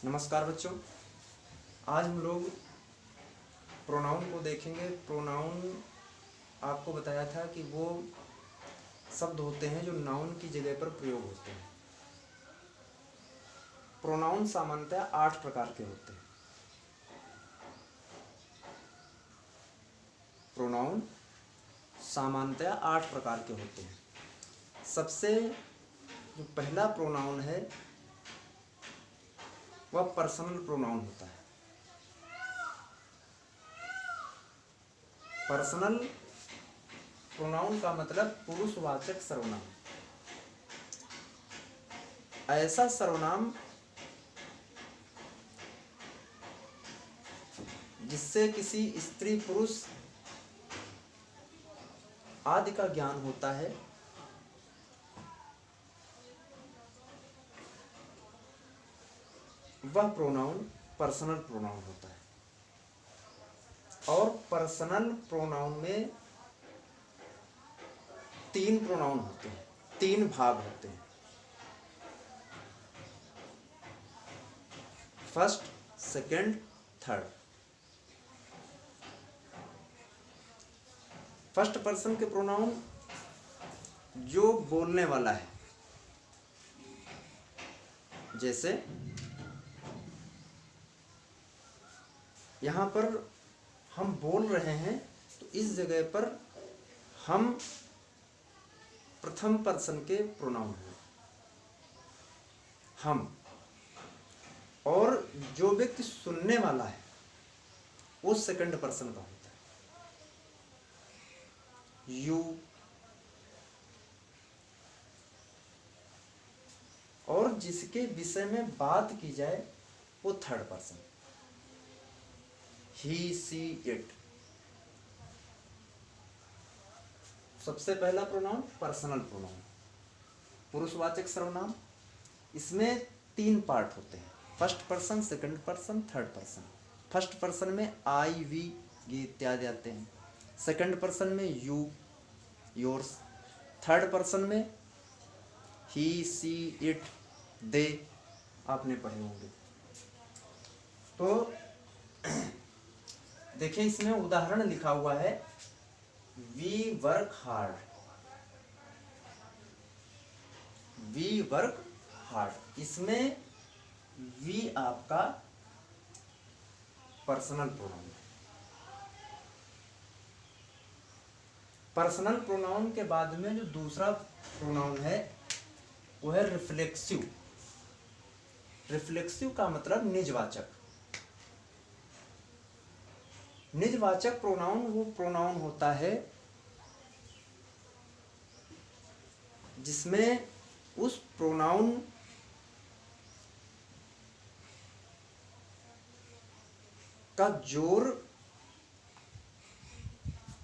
नमस्कार बच्चों। आज हम लोग प्रोनाउन को देखेंगे। प्रोनाउन आपको बताया था कि वो शब्द होते हैं जो नाउन की जगह पर प्रयोग होते हैं। प्रोनाउन सामान्यतः 8 प्रकार के होते हैं। प्रोनाउन सामान्यतः 8 प्रकार के होते हैं। सबसे जो पहला प्रोनाउन है वह पर्सनल प्रोनाउन होता है। पर्सनल प्रोनाउन का मतलब पुरुषवाचक सर्वनाम। ऐसा सर्वनाम जिससे किसी स्त्री पुरुष आदि का ज्ञान होता है, वह प्रोनाउन पर्सनल प्रोनाउन होता है। और पर्सनल प्रोनाउन में 3 प्रोनाउन होते हैं, 3 भाग होते हैं। First, second, third. First person के प्रोनाउन जो बोलने वाला है, जैसे यहाँ पर हम बोल रहे हैं तो इस जगह पर हम प्रथम पर्सन के प्रोनाउन हैं, हम। और जो व्यक्ति सुनने वाला है वो सेकंड पर्सन का होता है, यू। और जिसके विषय में बात की जाए वो third person, he, she, it. सबसे पहला प्रोनाउन पर्सनल प्रोनाउन, पुरुषवाचक सर्वनाम। इसमें 3 पार्ट होते हैं, first person, second person, third person. First person में आई, वी, ये इत्यादि आते हैं। सेकंड पर्सन में यू, योर्स। थर्ड पर्सन में ही, सी, इट, दे आपने पढ़े होंगे। तो देखिए, इसमें उदाहरण लिखा हुआ है, we work hard, we work hard. इसमें वी आपका पर्सनल प्रोनाउन है। पर्सनल प्रोनाउन के बाद में जो दूसरा प्रोनाउन है वो है रिफ्लेक्सिव। रिफ्लेक्सिव का मतलब निजवाचक। निजवाचक प्रोनाउन वो प्रोनाउन होता है जिसमें उस प्रोनाउन का जोर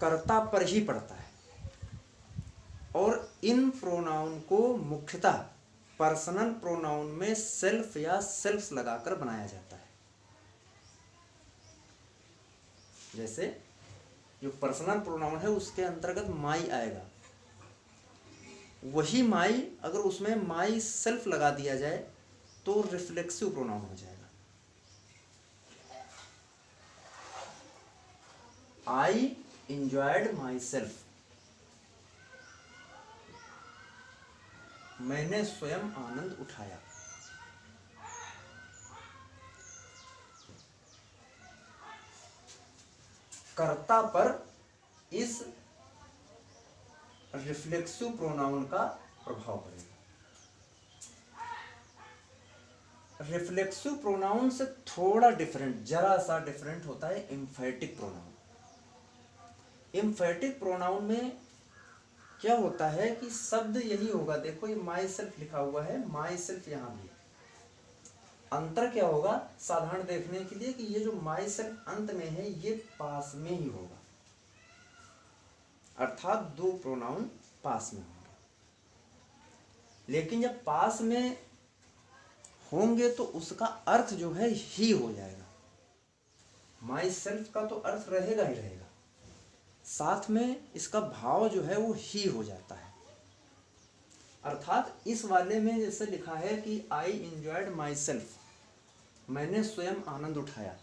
कर्ता पर ही पड़ता है। और इन प्रोनाउन को मुख्यतः पर्सनल प्रोनाउन में सेल्फ या सेल्फ्स लगाकर बनाया जाता है। जैसे जो पर्सनल प्रोनाउन है उसके अंतर्गत माई आएगा, वही माई अगर उसमें माई सेल्फ लगा दिया जाए तो रिफ्लेक्सिव प्रोनाउन हो जाएगा। आई एंजॉयड माई सेल्फ, मैंने स्वयं आनंद उठाया। कर्ता पर इस रिफ्लेक्सिव प्रोनाउन का प्रभाव पड़ेगा। रिफ्लेक्सिव प्रोनाउन से थोड़ा डिफरेंट, जरा सा डिफरेंट होता है एम्फैटिक प्रोनाउन। एम्फैटिक प्रोनाउन में क्या होता है कि शब्द यही होगा, देखो ये माई सेल्फ लिखा हुआ है, माई सेल्फ यहां भी। अंतर क्या होगा साधारण देखने के लिए कि ये जो माई सेल्फ अंत में है ये पास में ही होगा, अर्थात 2 प्रोनाउन पास में होंगे। लेकिन जब पास में होंगे तो उसका अर्थ जो है ही हो जाएगा। माई सेल्फ का तो अर्थ रहेगा ही रहेगा, साथ में इसका भाव जो है वो ही हो जाता है। अर्थात इस वाले में जैसे लिखा है कि आई एंजॉयड माई सेल्फ, मैंने स्वयं आनंद उठाया,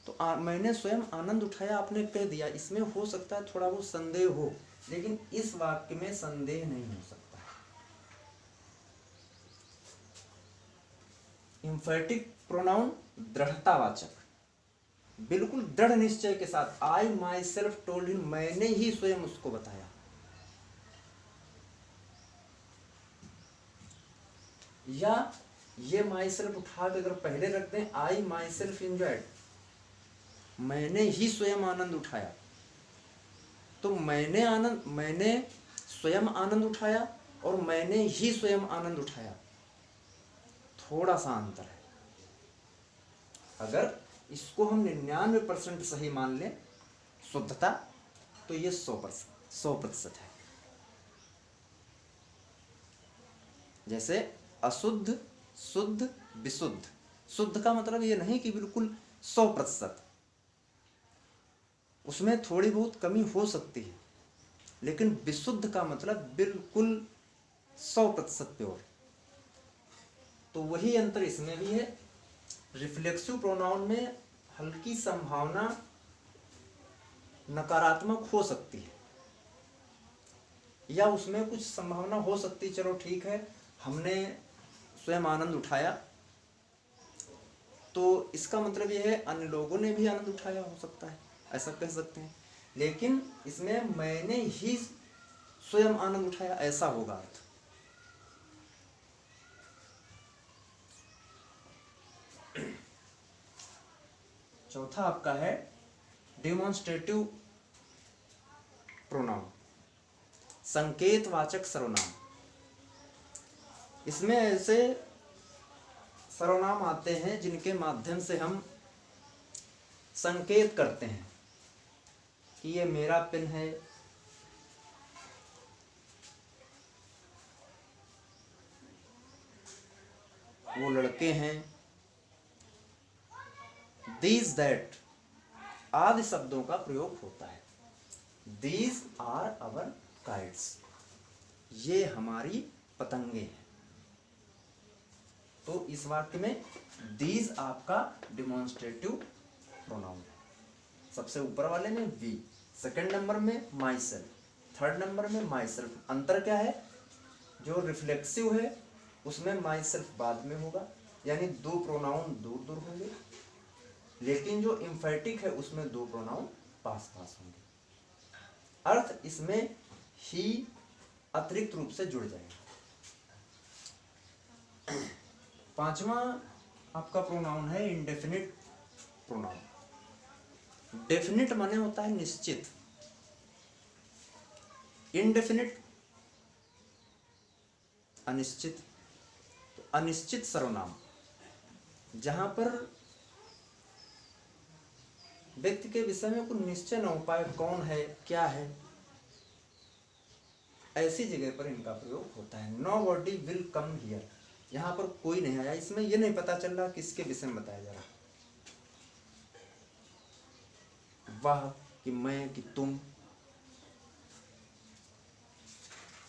तो मैंने स्वयं आनंद उठाया आपने कह दिया, इसमें हो सकता है थोड़ा बहुत संदेह हो, लेकिन इस वाक्य में संदेह नहीं हो सकता। इम्फेटिक प्रोनाउन दृढ़तावाचक, बिल्कुल दृढ़ निश्चय के साथ, आई माई सेल्फ टोल्ड हिम, मैंने ही स्वयं उसको बताया। या ये माई सेल्फ उठा के अगर पहले रख दें, आई माई सेल्फ एंजॉयड, मैंने ही स्वयं आनंद उठाया, तो मैंने स्वयं आनंद उठाया और मैंने ही स्वयं आनंद उठाया, थोड़ा सा अंतर है। अगर इसको हम 99% सही मान लें शुद्धता, तो ये 100% है। जैसे अशुद्ध, शुद्ध, विशुद्ध। शुद्ध का मतलब ये नहीं कि बिल्कुल 100%, उसमें थोड़ी बहुत कमी हो सकती है, लेकिन विशुद्ध का मतलब बिल्कुल 100% प्योर। तो वही अंतर इसमें भी है। रिफ्लेक्सिव प्रोनाउन में हल्की संभावना नकारात्मक हो सकती है, या उसमें कुछ संभावना हो सकती है, चलो ठीक है हमने स्वयं आनंद उठाया, तो इसका मतलब यह है अन्य लोगों ने भी आनंद उठाया, हो सकता है ऐसा कह सकते हैं। लेकिन इसमें मैंने ही स्वयं आनंद उठाया ऐसा होगा अर्थ। चौथा आपका है डेमोन्स्ट्रेटिव प्रोनाउन, संकेतवाचक सर्वनाम। इसमें ऐसे सर्वनाम आते हैं जिनके माध्यम से हम संकेत करते हैं कि ये मेरा पेन है, वो लड़के हैं, दीज दैट आदि शब्दों का प्रयोग होता है। दीज आर अवर काइट्स, ये हमारी पतंगे हैं। तो इस वाक्य में दीज आपका डिमॉन्स्ट्रेटिव प्रोनाउन है। सबसे ऊपर वाले में वी, सेकंड नंबर में माई सेल्फ, थर्ड नंबर में माई सेल्फ। अंतर क्या है, जो रिफ्लेक्सिव है उसमें माई सेल्फ बाद में होगा, यानी दो प्रोनाउन दूर दूर होंगे, लेकिन जो इम्फेटिक है उसमें दो प्रोनाउन पास पास होंगे। अर्थ इसमें ही अतिरिक्त रूप से जुड़ जाएगा। पांचवा आपका प्रोनाउन है इंडेफिनिट प्रोनाउन। डेफिनिट माने होता है निश्चित, इनडेफिनिट अनिश्चित। तो अनिश्चित सर्वनाम, जहां पर व्यक्ति के विषय में कोई निश्चय न हो पाए कौन है क्या है, ऐसी जगह पर इनका प्रयोग होता है। Nobody will come here, यहाँ पर कोई नहीं आया, इसमें यह नहीं पता चल रहा किसके विषय में बताया जा रहा, वह कि मैं कि तुम।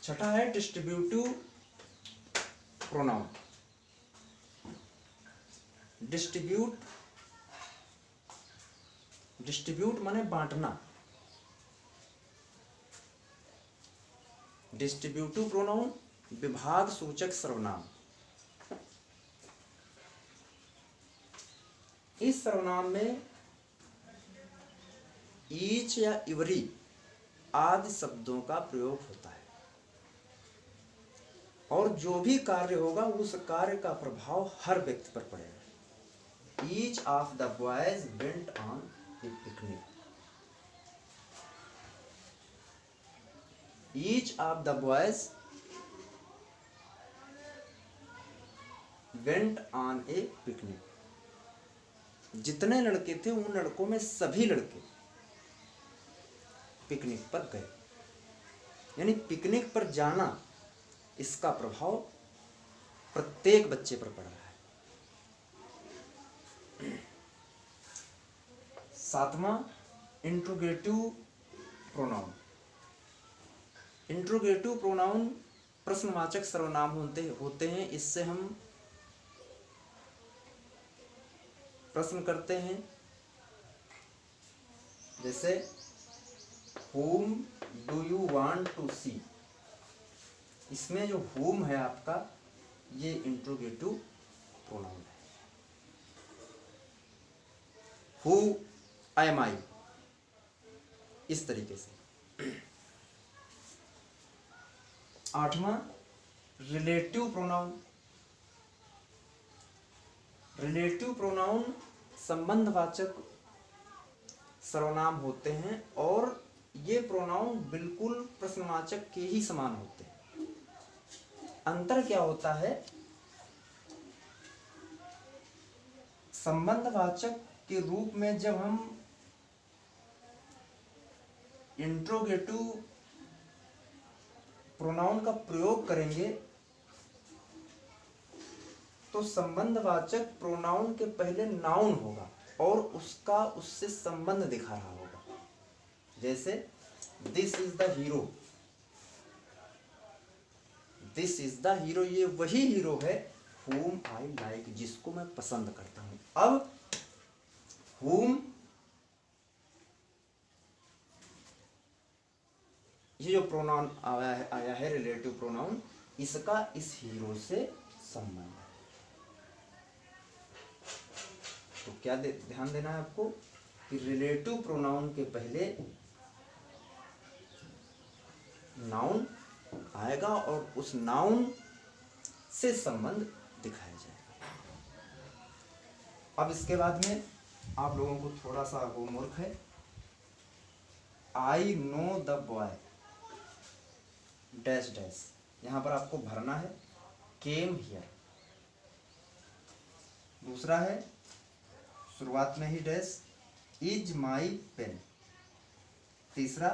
छठा है डिस्ट्रीब्यूटिव प्रोनाउन। डिस्ट्रीब्यूट माने बांटना। डिस्ट्रीब्यूटिव प्रोनाउन विभाग सूचक सर्वनाम। इस सर्वनाम में ईच या इवरी आदि शब्दों का प्रयोग होता है, और जो भी कार्य होगा उस कार्य का प्रभाव हर व्यक्ति पर पड़ेगा। Each of the boys went on A picnic. Each of the boys went on A picnic. जितने लड़के थे उन लड़कों में सभी लड़के पिकनिक पर गए, यानी पिकनिक पर जाना, इसका प्रभाव प्रत्येक बच्चे पर पड़ रहा है। सातवां इंट्रोगेटिव प्रोनाउन। इंट्रोगेटिव प्रोनाउन प्रश्नवाचक सर्वनाम होते हैं। इससे हम प्रश्न करते हैं, जैसे whom do you want to see, इसमें जो whom है आपका ये इंट्रोगेटिव प्रोनाउन है। who am I, इस तरीके से। आठवां रिलेटिव प्रोनाउन। रिलेटिव प्रोनाउन संबंधवाचक सर्वनाम होते हैं और ये प्रोनाउन बिल्कुल प्रश्नवाचक के ही समान होते हैं। अंतर क्या होता है, संबंधवाचक के रूप में जब हम इंट्रोगेटिव प्रोनाउन का प्रयोग करेंगे तो संबंधवाचक प्रोनाउन के पहले नाउन होगा और उसका उससे संबंध दिखा रहा होगा। जैसे this is the hero, this is the hero, ये वही हीरो है whom I like, जिसको मैं पसंद करता हूं। अब whom, ये जो प्रोनाउन आया है रिलेटिव प्रोनाउन, इसका इस हीरो से संबंध है। तो क्या ध्यान देना है आपको कि रिलेटिव प्रोनाउन के पहले नाउन आएगा और उस नाउन से संबंध दिखाया जाएगा। अब इसके बाद में आप लोगों को थोड़ा सा होमवर्क है। I know the boy dash dash, यहां पर आपको भरना है केम हियर। दूसरा है शुरुआत में ही डैश, इज माई पेन। तीसरा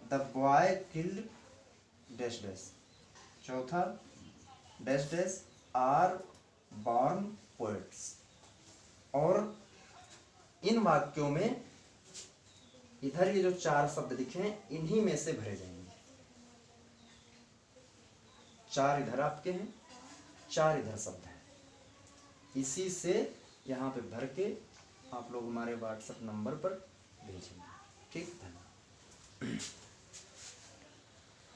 the boy killed dash dash. चौथा dash dash are born poets. और इन वाक्यों में इधर ये जो चार शब्द लिखे हैं इन्हीं में से भरे जाएंगे। चार इधर आपके हैं, चार इधर शब्द हैं, इसी से यहाँ पे भर के आप लोग हमारे व्हाट्सएप नंबर पर भेजेंगे। ठीक, धन्यवाद।